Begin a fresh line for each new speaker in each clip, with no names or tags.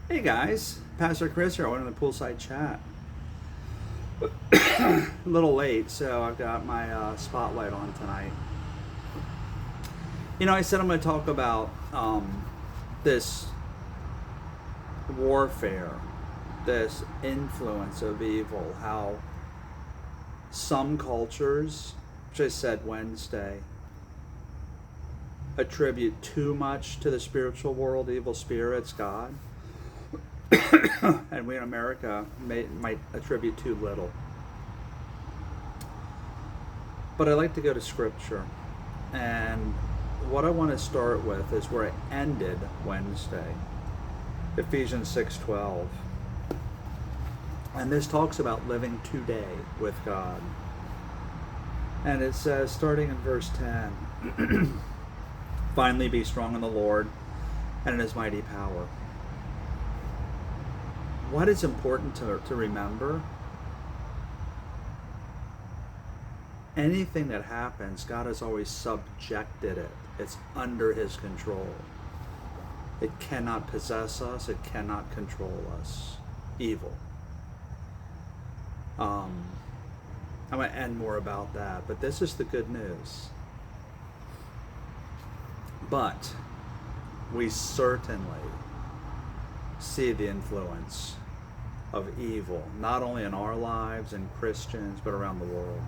Hey guys, Pastor Chris here. I went on the poolside chat. A little late, so I've got my spotlight on tonight. I said I'm going to talk about this warfare, this influence of evil, how some cultures, which I said Wednesday, attribute too much to the spiritual world, evil spirits, God. And we in America might attribute too little. But I like to go to Scripture. And what I want to start with is where I ended Wednesday. Ephesians 6:12. And this talks about living today with God. And it says, starting in verse 10, finally be strong in the Lord and in his mighty power. What is important to remember? Anything that happens, God has always subjected it. It's under his control. It cannot possess us. It cannot control us. Evil. I'm going to end more about that, but this is the good news. But we certainly see the influence of evil, not only in our lives and Christians, but around the world.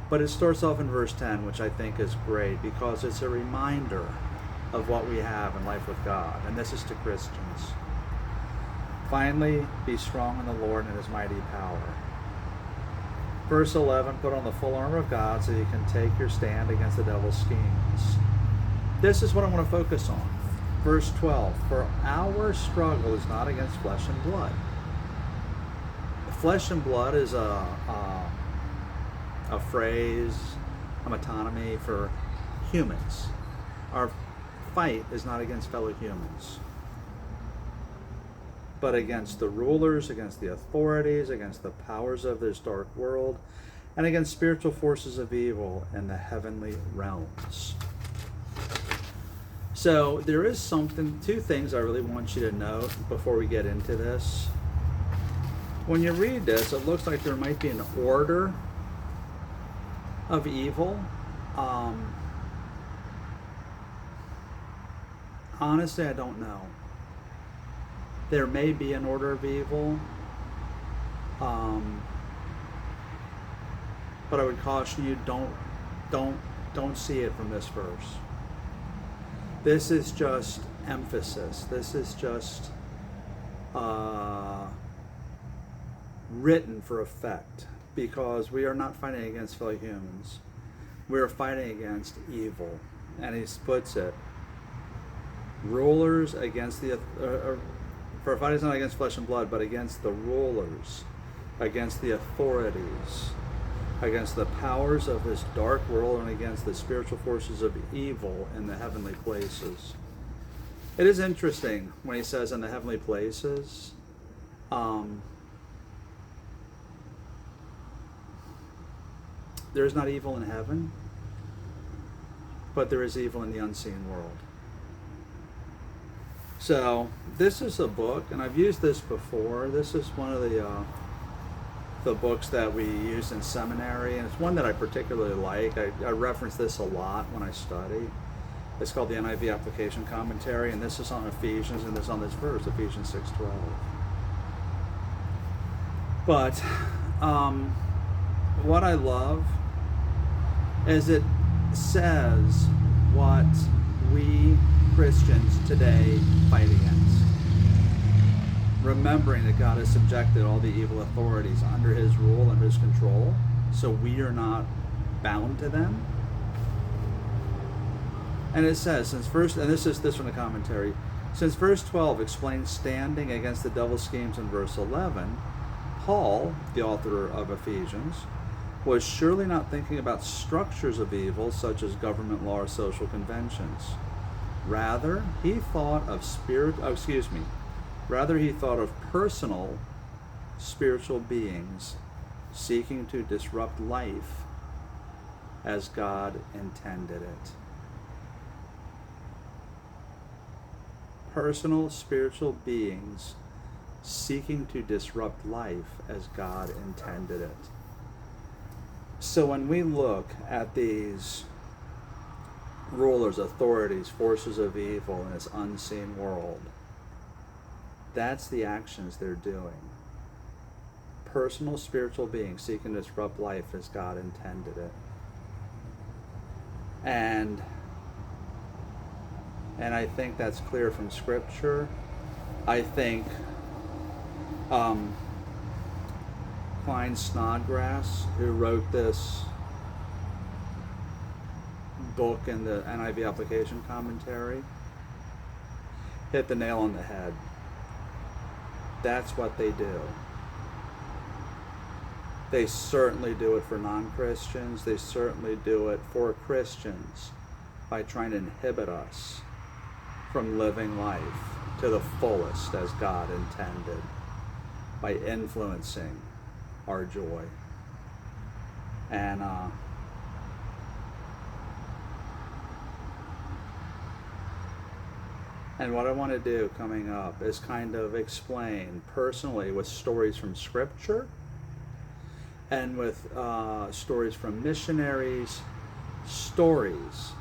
But it starts off in verse 10, which I think is great because it's a reminder of what we have in life with God. And this is to Christians. Finally, be strong in the Lord and his mighty power. Verse 11, put on the full armor of God so you can take your stand against the devil's schemes. This is what I want to focus on. Verse 12, for our struggle is not against flesh and blood. Flesh and blood is a phrase, a metonymy for humans. Our fight is not against fellow humans, but against the rulers, against the authorities, against the powers of this dark world, and against spiritual forces of evil in the heavenly realms. So there is two things I really want you to note before we get into this. When you read this, it looks like there might be an order of evil. Honestly, I don't know. There may be an order of evil, but I would caution you, don't see it from this verse. This is just emphasis. This is just written for effect, because we are not fighting against fellow humans. We are fighting against evil. And he puts it, rulers against for a fight is not against flesh and blood, but against the rulers, against the authorities, against the powers of this dark world, and against the spiritual forces of evil in the heavenly places. It is interesting when he says in the heavenly places, there is not evil in heaven, but there is evil in the unseen world. So this is a book, and I've used this before. This is one of the books that we use in seminary, and it's one that I particularly like. I reference this a lot when I study. It's called the NIV Application Commentary, and this is on Ephesians, and this is on this verse, Ephesians 6:12. But what I love is it says what we Christians today fight against. Remembering that God has subjected all the evil authorities under his rule and his control, so we are not bound to them. And it says, and this is from the commentary, since verse 12 explains standing against the devil's schemes in verse 11, Paul, the author of Ephesians, was surely not thinking about structures of evil such as government law or social conventions. Rather, he thought of personal spiritual beings seeking to disrupt life as God intended it. personal spiritual beings seeking to disrupt life as God intended it. So when we look at these rulers, authorities, forces of evil in this unseen world, that's the actions they're doing. Personal spiritual beings seeking to disrupt life as God intended it. And I think that's clear from Scripture. I think Klein Snodgrass, who wrote this book in the NIV application commentary, hit the nail on the head. That's what they do. They certainly do it for non-Christians. They certainly do it for Christians by trying to inhibit us from living life to the fullest as God intended, by influencing our joy. And what I want to do coming up is kind of explain personally with stories from Scripture and with stories from missionaries, stories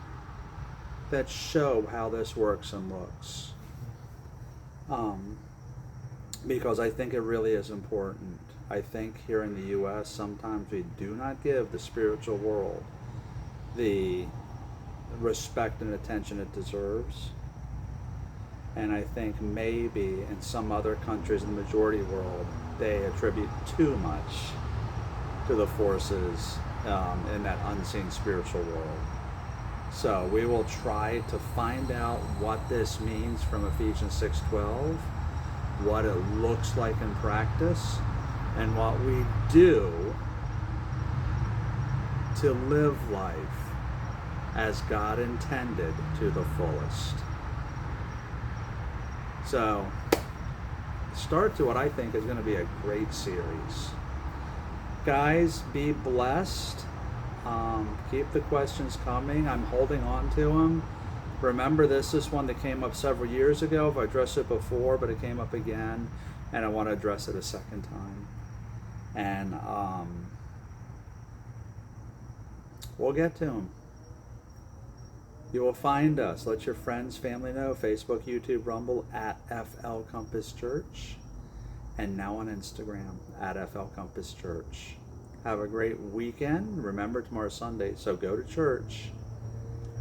that show how this works and looks. Because I think it really is important. I think here in the U.S. sometimes we do not give the spiritual world the respect and attention it deserves. And I think maybe in some other countries in the majority world, they attribute too much to the forces in that unseen spiritual world. So we will try to find out what this means from Ephesians 6:12, what it looks like in practice, and what we do to live life as God intended to the fullest. So, start to what I think is going to be a great series. Guys, be blessed. Keep the questions coming. I'm holding on to them. Remember, this is one that came up several years ago. I've addressed it before, but it came up again, and I want to address it a second time. And we'll get to them. You will find us. Let your friends, family know. Facebook, YouTube, Rumble, at FL Compass Church. And now on Instagram, at FL Compass Church. Have a great weekend. Remember, tomorrow's Sunday, so go to church.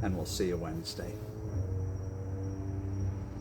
And we'll see you Wednesday.